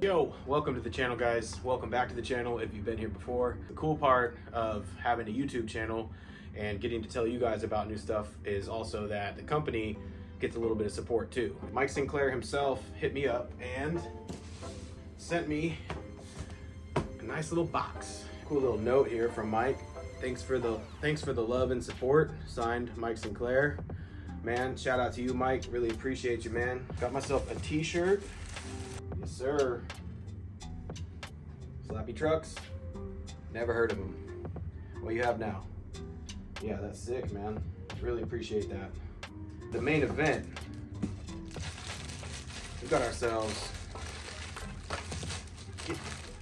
Yo, welcome to the channel, guys. Welcome back to the channel if you've been here before. The cool part of having a YouTube channel and getting to tell you guys about new stuff is also that the company gets a little bit of support too. Mike Sinclair himself hit me up and sent me a nice little box. Cool little note here from Mike. Thanks for the love and support. Signed, Mike Sinclair. Man, shout out to you, Mike. Really appreciate you, man. Got myself a t-shirt. Yes, sir. Slappy Trucks. Never heard of them. What you have now? Yeah, that's sick, man. Really appreciate that. The main event. We got ourselves.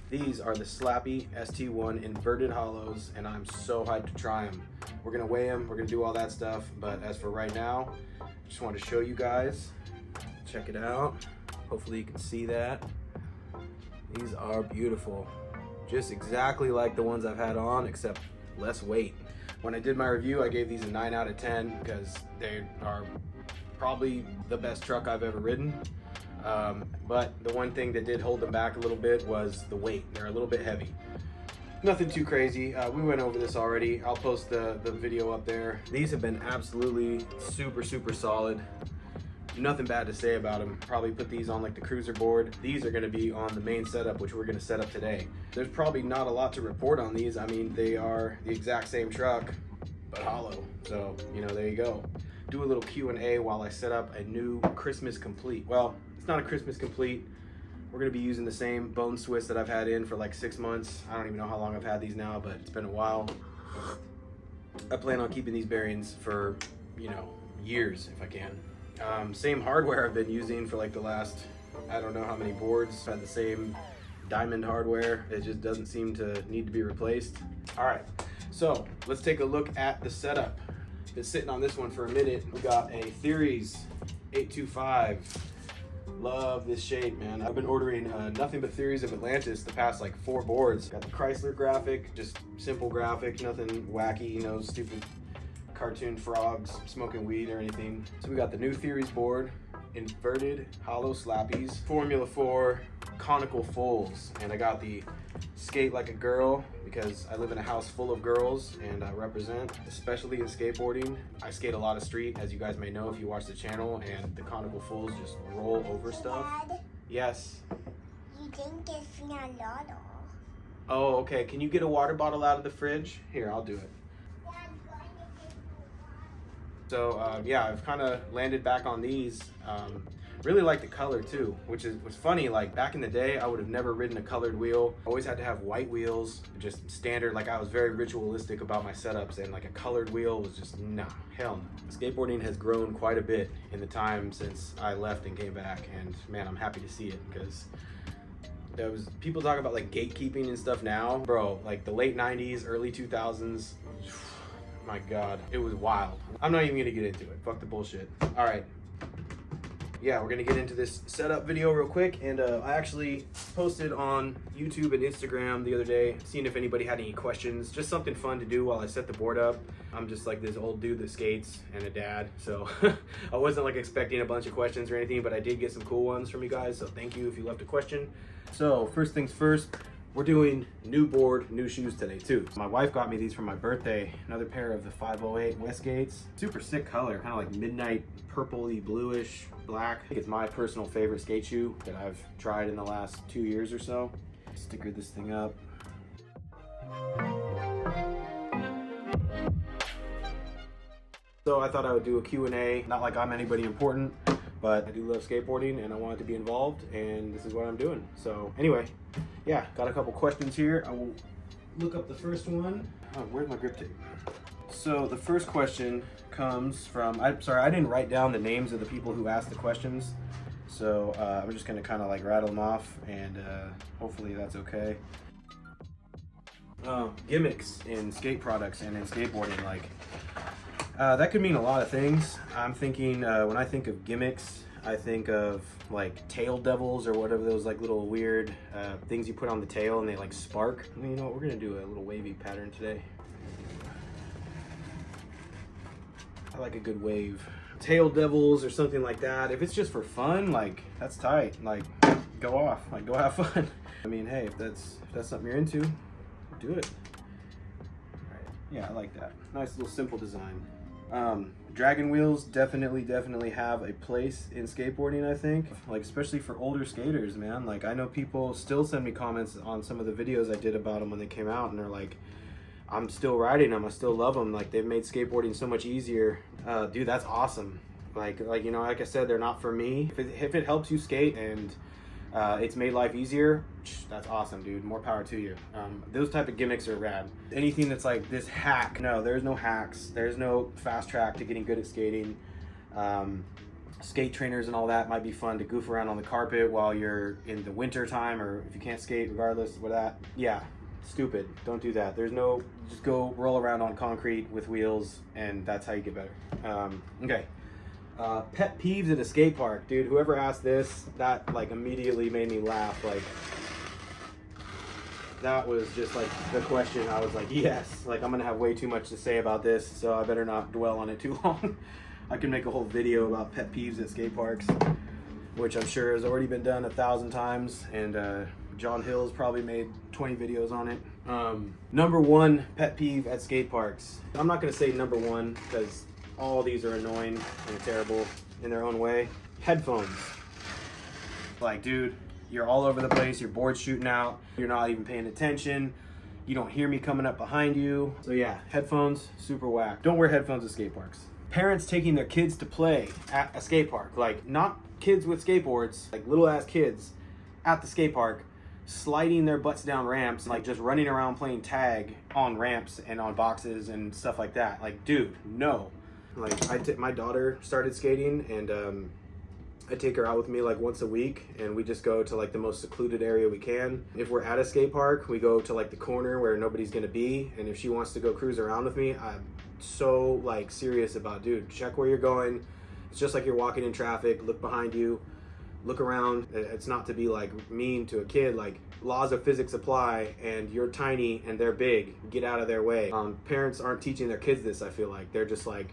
These are the Slappy ST1 inverted hollows, and I'm so hyped to try them. We're gonna weigh them. We're gonna do all that stuff. But as for right now, just wanted to show you guys. Check it out. Hopefully you can see that. These are beautiful. Just exactly like the ones I've had on, except less weight. When I did my review, I gave these a 9 out of 10 because they are probably the best truck I've ever ridden. But the one thing that did hold them back a little bit was the weight. They're a little bit heavy. Nothing too crazy. We went over this already. I'll post the video up there. These have been absolutely super solid. Nothing bad to say about them. Probably put these on like the cruiser board. These are gonna be on the main setup, which we're gonna set up today. There's probably not a lot to report on these. I mean, they are the exact same truck, but hollow. So, you know, there you go. Do a little Q&A while I set up a new Christmas complete. Well, it's not a Christmas complete. We're gonna be using the same bone Swiss that I've had in for like 6 months. I don't even know how long I've had these now, but it's been a while. I plan on keeping these bearings for, you know, years if I can. Same hardware I've been using for like the last, I don't know how many boards. I've had the same diamond hardware. It just doesn't seem to need to be replaced. All right, so let's take a look at the setup. Been sitting on this one for a minute. We got a Theories 825. Love this shape, man. I've been ordering nothing but Theories of Atlantis the past like 4 boards. Got the Chrysler graphic, just simple graphic, nothing wacky, you know, stupid cartoon frogs smoking weed or anything. So we got the new Theories board, inverted hollow slappies, Formula 4 conical fulls, and I got the skate like a girl because I live in a house full of girls and I represent, especially in skateboarding. I skate a lot of street, as you guys may know if you watch the channel, and the conical fulls just roll over stuff. Dad, yes. you didn't give me a bottle. Oh, okay. Can you get a water bottle out of the fridge? Here, I'll do it. So yeah, I've kind of landed back on these. Really like the color too, which was funny. Like back in the day, I would have never ridden a colored wheel. Always had to have white wheels, just standard. Like I was very ritualistic about my setups, and like a colored wheel was just nah, hell no. Skateboarding has grown quite a bit in the time since I left and came back, and man, I'm happy to see it because there was people talk about like gatekeeping and stuff now, bro. Like the late 90s, early 2000s. My God, it was wild. I'm not even gonna get into it. Fuck the bullshit. All right. Yeah, we're gonna get into this setup video real quick. And I actually posted on YouTube and Instagram the other day, seeing if anybody had any questions. Just something fun to do while I set the board up. I'm just like this old dude that skates and a dad. So I wasn't like expecting a bunch of questions or anything, but I did get some cool ones from you guys. So thank you if you left a question. So first things first, we're doing new board, new shoes today too. My wife got me these for my birthday. Another pair of the 508 Westgates. Super sick color, kind of like midnight purpley bluish black. I think it's my personal favorite skate shoe that I've tried in the last 2 years or so. Sticker this thing up. So I thought I would do a Q&A. Not like I'm anybody important, but I do love skateboarding and I wanted to be involved, and this is what I'm doing. So anyway, yeah, got a couple questions here. I will look up the first one. Oh, where's my grip tape? So the first question comes from, I'm sorry, I didn't write down the names of the people who asked the questions. So I'm just gonna kind of like rattle them off, and hopefully that's okay. Gimmicks in skate products and in skateboarding, like that could mean a lot of things. I'm thinking, when I think of gimmicks, I think of like tail devils or whatever, those like little weird things you put on the tail and they like spark. I mean, you know what, we're gonna do a little wavy pattern today. I like a good wave. Tail devils or something like that. If it's just for fun, like that's tight. Like go off, like go have fun. I mean, hey, if that's something you're into, do it. All right. Yeah, I like that. Nice little simple design. Dragon wheels definitely have a place in skateboarding, I think. Like, especially for older skaters, man. Like, I know people still send me comments on some of the videos I did about them when they came out, and they're like, I'm still riding them, I still love them. Like, they've made skateboarding so much easier. Dude, that's awesome. Like you know, like I said, they're not for me. If it helps you skate and it's made life easier, that's awesome, dude. More power to you. Those type of gimmicks are rad. Anything that's like this hack, no, there's no hacks. There's no fast track to getting good at skating. Skate trainers and all that might be fun to goof around on the carpet while you're in the winter time, or if you can't skate, regardless of that. Yeah, stupid. Don't do that. There's no, just go roll around on concrete with wheels, and that's how you get better. Okay. Pet peeves at a skate park, dude. Whoever asked this, that like immediately made me laugh. Like, that was just like the question. I was like, yes, like I'm gonna have way too much to say about this, so I better not dwell on it too long. I can make a whole video about pet peeves at skate parks, which I'm sure has already been done 1,000 times, and John Hill's probably made 20 videos on it. Number one pet peeve at skate parks. I'm not gonna say number one because all these are annoying and terrible in their own way. Headphones. Like, dude, you're all over the place, your board's shooting out, you're not even paying attention, you don't hear me coming up behind you. So yeah, headphones, super whack. Don't wear headphones at skate parks. Parents taking their kids to play at a skate park. Like, not kids with skateboards, like little ass kids at the skate park, sliding their butts down ramps, like just running around playing tag on ramps and on boxes and stuff like that. Like, dude, no. Like, my daughter started skating, and I take her out with me like once a week, and we just go to like the most secluded area we can. If we're at a skate park, we go to like the corner where nobody's gonna be, and if she wants to go cruise around with me, I'm so like serious about, dude, check where you're going. It's just like you're walking in traffic. Look behind you, look around. It's not to be like mean to a kid, like laws of physics apply, and you're tiny and they're big, get out of their way. Parents aren't teaching their kids this. I feel like they're just like,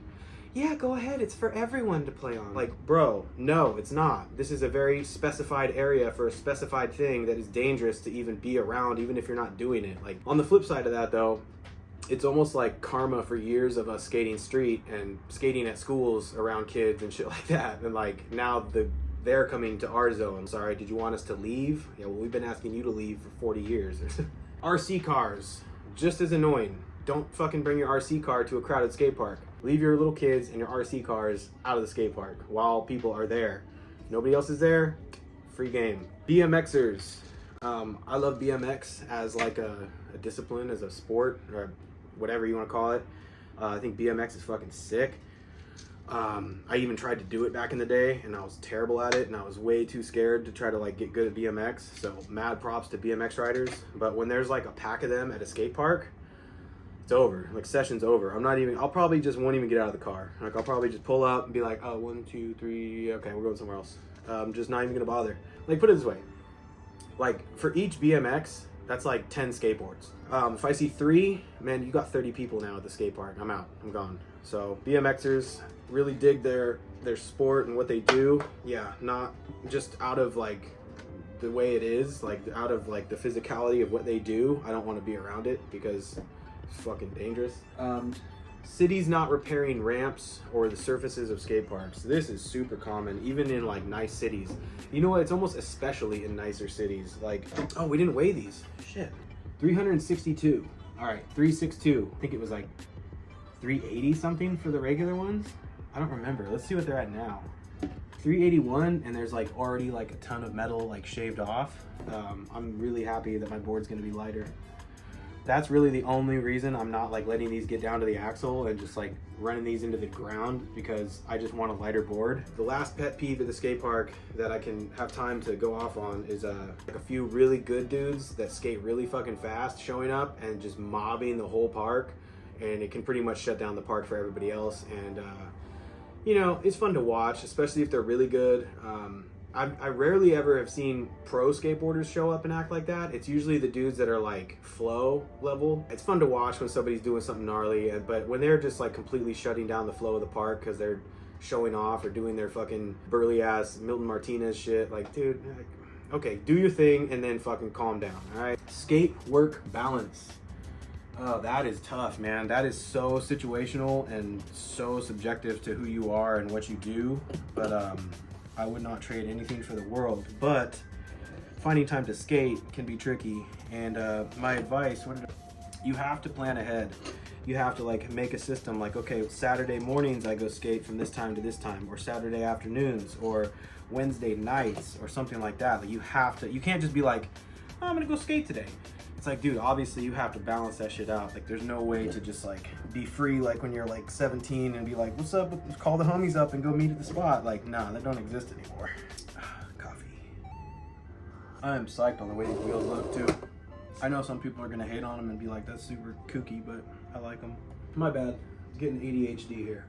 yeah, go ahead, it's for everyone to play on. Like, bro, no, it's not. This is a very specified area for a specified thing that is dangerous to even be around, even if you're not doing it. Like, on the flip side of that though, it's almost like karma for years of us skating street and skating at schools around kids and shit like that. And like, now they're coming to our zone. Sorry, did you want us to leave? Yeah, well, we've been asking you to leave for 40 years. RC cars, just as annoying. Don't fucking bring your RC car to a crowded skate park. Leave your little kids and your RC cars out of the skate park while people are there. If nobody else is there, free game. BMXers. I love BMX as like a discipline, as a sport, or whatever you want to call it. I think BMX is fucking sick. I even tried to do it back in the day, and I was terrible at it, and I was way too scared to try to like get good at BMX. So mad props to BMX riders. But when there's like a pack of them at a skate park, it's over. Like, session's over. I'll probably just won't even get out of the car. Like, I'll probably just pull up and be like, oh, 1, 2, 3, okay, we're going somewhere else. I'm just not even gonna bother. Like, put it this way. Like, for each BMX, that's like 10 skateboards. If I see 3, man, you got 30 people now at the skate park. I'm out. I'm gone. So BMXers really dig their sport and what they do. Yeah, not just out of like the way it is, like out of like the physicality of what they do. I don't want to be around it because it's fucking dangerous. Cities not repairing ramps or the surfaces of skate parks. This is super common, even in like nice cities. You know what? It's almost especially in nicer cities. Like, oh, we didn't weigh these. Shit. 362. All right, 362. I think it was like 380 something for the regular ones. I don't remember. Let's see what they're at now. 381, and there's like already like a ton of metal like shaved off. I'm really happy that my board's gonna be lighter. That's really the only reason I'm not like letting these get down to the axle and just like running these into the ground, because I just want a lighter board. The last pet peeve at the skate park that I can have time to go off on is like a few really good dudes that skate really fucking fast showing up and just mobbing the whole park, and it can pretty much shut down the park for everybody else. And you know, it's fun to watch, especially if they're really good. I rarely ever have seen pro skateboarders show up and act like that. It's usually the dudes that are like flow level. It's fun to watch when somebody's doing something gnarly, but when they're just like completely shutting down the flow of the park because they're showing off or doing their fucking burly ass Milton Martinez shit, like, dude, Okay, do your thing and then fucking calm down, all right? Skate work balance. Oh, that is tough, man. That is so situational and so subjective to who you are and what you do. But I would not trade anything for the world. But finding time to skate can be tricky. And my advice, you have to plan ahead. You have to like make a system like, okay, Saturday mornings I go skate from this time to this time, or Saturday afternoons, or Wednesday nights, or something like that. Like you can't just be like, oh, I'm gonna go skate today. It's like, dude, obviously you have to balance that shit out. Like there's no way to just like be free like when you're like 17 and be like, what's up, call the homies up and go meet at the spot. Like, nah, that don't exist anymore. Coffee. I am psyched on the way these wheels look too. I know some people are gonna hate on them and be like, that's super kooky, but I like them. My bad, getting ADHD here.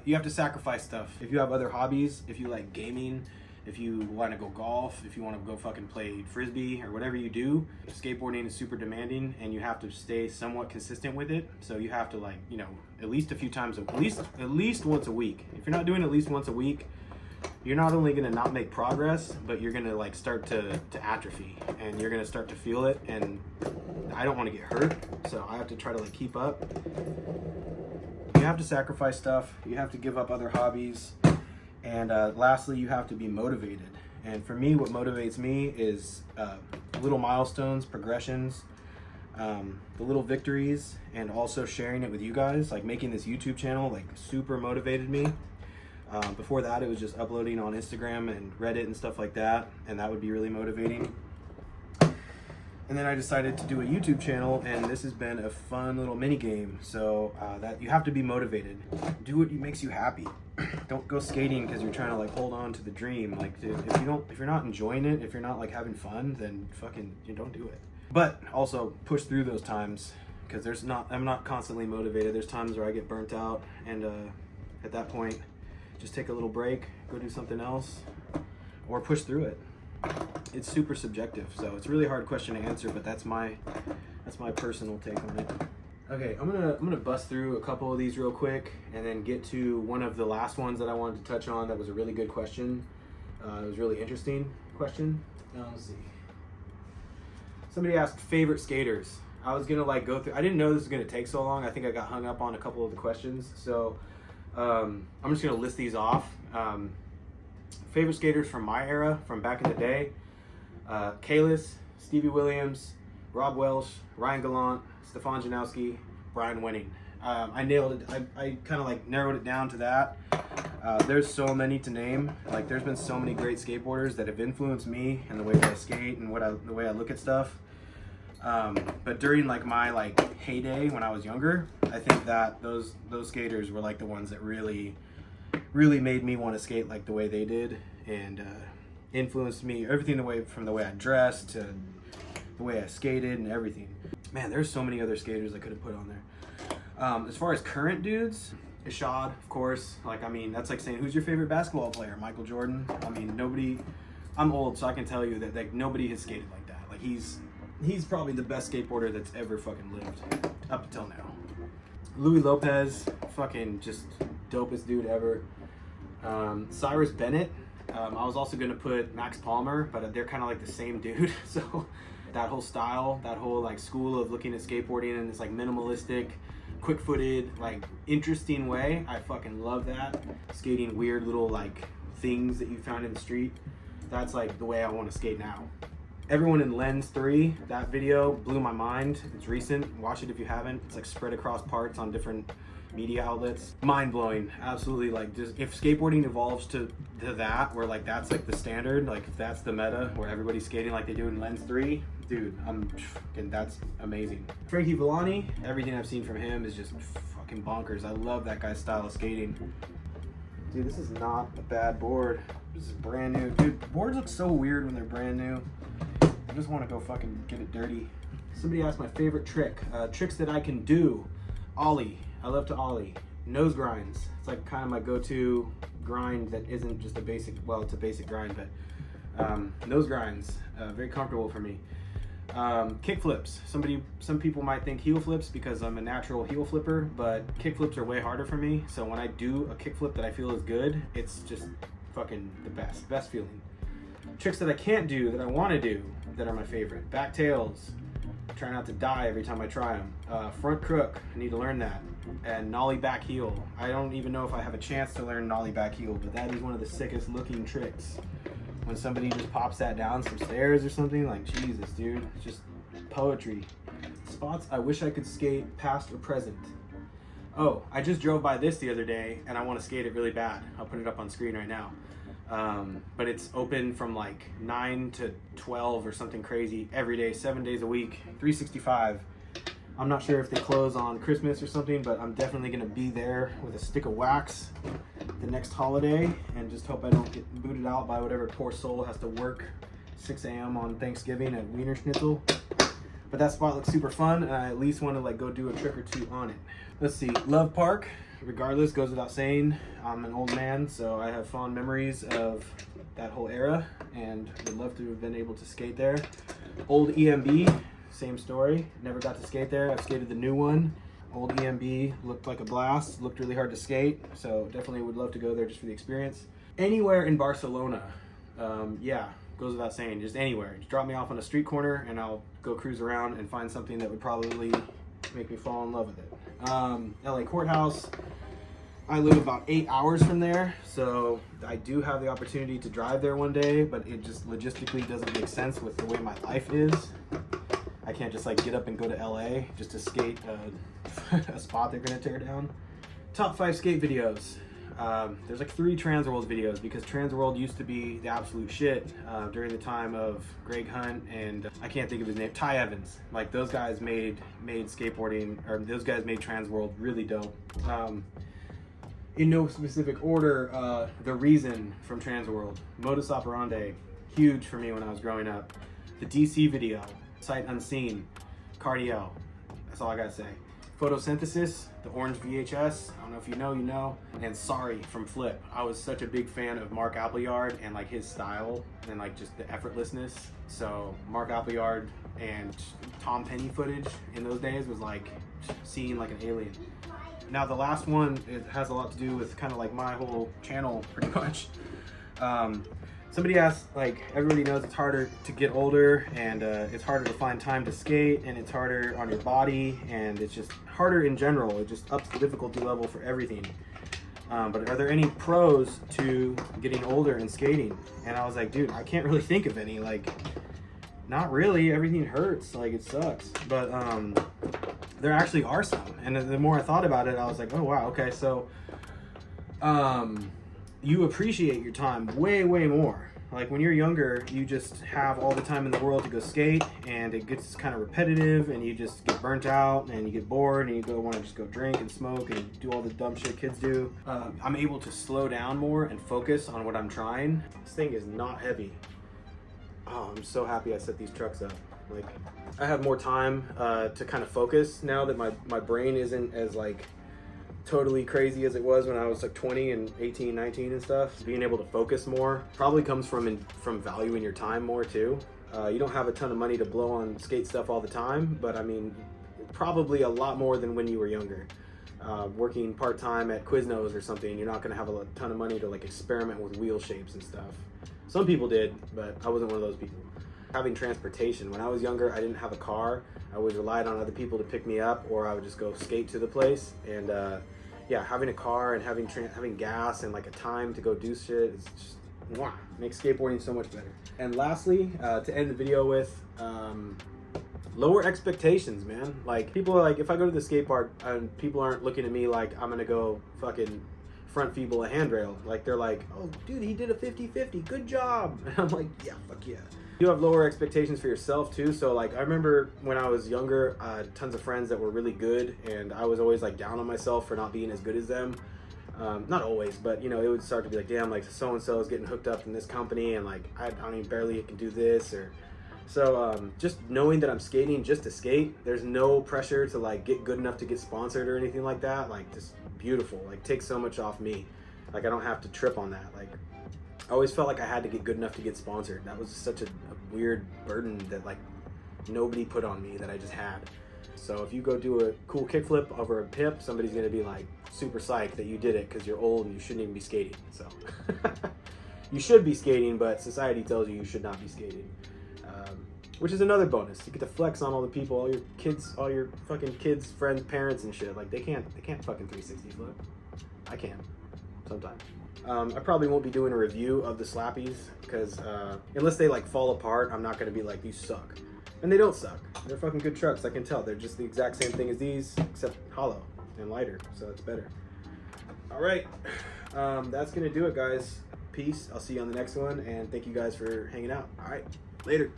You have to sacrifice stuff. If you have other hobbies, if you like gaming, if you want to go golf, if you want to go fucking play frisbee or whatever you do, skateboarding is super demanding and you have to stay somewhat consistent with it. So you have to like, you know, at least once a week. If you're not doing at least once a week, you're not only going to not make progress, but you're going to like start to atrophy and you're going to start to feel it. And I don't want to get hurt, so I have to try to like keep up. You have to sacrifice stuff. You have to give up other hobbies. And lastly, you have to be motivated. And for me, what motivates me is little milestones, progressions, the little victories, and also sharing it with you guys. Like making this YouTube channel, like super motivated me. Before that, it was just uploading on Instagram and Reddit and stuff like that, and that would be really motivating. And then I decided to do a YouTube channel, and this has been a fun little mini game. So that you have to be motivated. Do what makes you happy. Don't go skating because you're trying to like hold on to the dream. Like if you're not enjoying it, if you're not like having fun, then fucking you don't do it. But also push through those times because I'm not constantly motivated. There's times where I get burnt out, and at that point, just take a little break, go do something else, or push through it. It's super subjective, so it's a really hard question to answer, but that's my personal take on it. Okay, I'm gonna bust through a couple of these real quick and then get to one of the last ones that I wanted to touch on. That was a really good question. It was a really interesting question. Let's see. Somebody asked favorite skaters. I was gonna like go through. I didn't know this was gonna take so long. I think I got hung up on a couple of the questions, so I'm just gonna list these off. Favorite skaters from my era, from back in the day: Kalis, Stevie Williams, Rob Welsh, Ryan Gallant, Stefan Janowski, Brian Winning. I nailed it. I kind of like narrowed it down to that. There's so many to name. Like there's been so many great skateboarders that have influenced me and the way that I skate and the way I look at stuff. But during like my like heyday when I was younger, I think that those skaters were like the ones that really made me want to skate like the way they did, and influenced me everything from the way I dressed to the way I skated and everything. Man, there's so many other skaters I could have put on there. As far as current dudes, Ishad, of course. Like, I mean, that's like saying, who's your favorite basketball player? Michael Jordan. I mean, nobody. I'm old, so I can tell you that like nobody has skated like that. Like he's probably the best skateboarder that's ever fucking lived up until now. Louis Lopez, fucking just dopest dude ever. Cyrus Bennett. I was also gonna put Max Palmer, but they're kind of like the same dude. So that whole style, that whole like school of looking at skateboarding in this like minimalistic, quick-footed, like interesting way, I fucking love that. Skating weird little like things that you found in the street. That's like the way I want to skate now. Everyone in Lens 3, that video blew my mind. It's recent. Watch it if you haven't. It's like spread across parts on different media outlets. Mind blowing. Absolutely. Like, just if skateboarding evolves to that, where like that's like the standard, like if that's the meta where everybody's skating like they do in Lens 3, dude, that's amazing. Frankie Villani, everything I've seen from him is just fucking bonkers. I love that guy's style of skating. Dude, this is not a bad board. This is brand new. Dude, boards look so weird when they're brand new. I just want to go fucking get it dirty. Somebody asked my favorite trick. Tricks that I can do. Ollie. I love to ollie. Nose grinds. It's like kind of my go-to grind that isn't just a basic, well, it's a basic grind, but nose grinds, very comfortable for me. Kick flips. Some people might think heel flips because I'm a natural heel flipper, but kick flips are way harder for me. So when I do a kick flip that I feel is good, it's just fucking the best feeling. Tricks that I can't do that I want to do that are my favorite. Back tails. Try not to die every time I try them. Front crook, I need to learn that. And nollie back heel. I don't even know if I have a chance to learn nollie back heel, but that is one of the sickest looking tricks. When somebody just pops that down some stairs or something, like Jesus, dude, it's just poetry. Spots I wish I could skate past or present. Oh, I just drove by this the other day and I want to skate it really bad. I'll put it up on screen right now. But it's open from like 9 to 12 or something crazy every day, 7 days a week, 365. I'm not sure if they close on Christmas or something, but I'm definitely gonna be there with a stick of wax the next holiday and just hope I don't get booted out by whatever poor soul has to work 6 a.m. on Thanksgiving at Wiener Schnitzel. But that spot looks super fun and I at least want to like go do a trick or two on it. Let's see, Love Park, regardless, goes without saying. I'm an old man, so I have fond memories of that whole era and would love to have been able to skate there. Old EMB, same story, never got to skate there. I've skated the new one. Old EMB looked like a blast, looked really hard to skate, so definitely would love to go there just for the experience. Anywhere in Barcelona, yeah, goes without saying, just anywhere. Just drop me off on a street corner and I'll go cruise around and find something that would probably make me fall in love with it. LA Courthouse, I live about 8 hours from there, so I do have the opportunity to drive there one day, but it just logistically doesn't make sense with the way my life is. I can't just like get up and go to LA just to skate a spot they're gonna tear down. Top 5 skate videos. There's like 3 Transworld videos because Transworld used to be the absolute shit during the time of Greg Hunt and I can't think of his name, Ty Evans. Like those guys made skateboarding, or those guys made Transworld really dope. In no specific order, The Reason from Transworld, Modus Operandi, huge for me when I was growing up. The DC video, Sight Unseen, Cardio, that's all I gotta say. Photosynthesis, the orange VHS, I don't know if you know, you know. And Sorry from Flip. I was such a big fan of Mark Appleyard and like his style and like just the effortlessness. So Mark Appleyard and Tom Penny footage in those days was like seeing like an alien. Now the last one, it has a lot to do with kind of like my whole channel pretty much. Somebody asked, like, everybody knows it's harder to get older and it's harder to find time to skate and it's harder on your body and it's just harder in general. It just ups the difficulty level for everything. But are there any pros to getting older and skating? And I was like, dude, I can't really think of any. Like, not really. Everything hurts. Like, it sucks. But there actually are some. And the more I thought about it, I was like, oh, wow, okay, so you appreciate your time way, way more. Like when you're younger, you just have all the time in the world to go skate and it gets kind of repetitive and you just get burnt out and you get bored and you want to just go drink and smoke and do all the dumb shit kids do. I'm able to slow down more and focus on what I'm trying. This thing is not heavy. Oh, I'm so happy I set these trucks up. Like I have more time to kind of focus now that my brain isn't as like totally crazy as it was when I was like 20 and 18, 19 and stuff. Being able to focus more probably comes from valuing your time more too. You don't have a ton of money to blow on skate stuff all the time, but I mean, probably a lot more than when you were younger. Working part-time at Quiznos or something, you're not gonna have a ton of money to like experiment with wheel shapes and stuff. Some people did, but I wasn't one of those people. Having transportation. When I was younger, I didn't have a car. I always relied on other people to pick me up, or I would just go skate to the place. And yeah, having a car and having gas and like a time to go do shit, it's just makes skateboarding so much better. And lastly, to end the video with, lower expectations, man. Like people are like, if I go to the skate park and people aren't looking at me like I'm gonna go fucking front feeble a handrail, like they're like, oh dude, he did a 50-50, good job. And I'm like, yeah, fuck yeah. You have lower expectations for yourself too. So like I remember when I was younger, tons of friends that were really good and I was always like down on myself for not being as good as them. Not always, but you know, it would start to be like, damn, like so-and-so is getting hooked up in this company and like I don't even barely can do this. Or so just knowing that I'm skating just to skate, there's no pressure to like get good enough to get sponsored or anything like that. Like just beautiful, like takes so much off me. Like I don't have to trip on that. Like I always felt like I had to get good enough to get sponsored. That was such a weird burden that like nobody put on me that I just had. So if you go do a cool kickflip over a pip, somebody's gonna be like super psyched that you did it because you're old and you shouldn't even be skating. So you should be skating, but society tells you should not be skating. Which is another bonus. You get to flex on all the people, all your fucking kids, friends, parents, and shit. Like they can't fucking 360 flip. I can, sometimes. I probably won't be doing a review of the Slappies because unless they like fall apart, I'm not gonna be like, these suck. And they don't suck. They're fucking good trucks. I can tell. They're just the exact same thing as these, except hollow and lighter, so it's better. All right, that's gonna do it, guys. Peace. I'll see you on the next one, and thank you guys for hanging out. All right, later.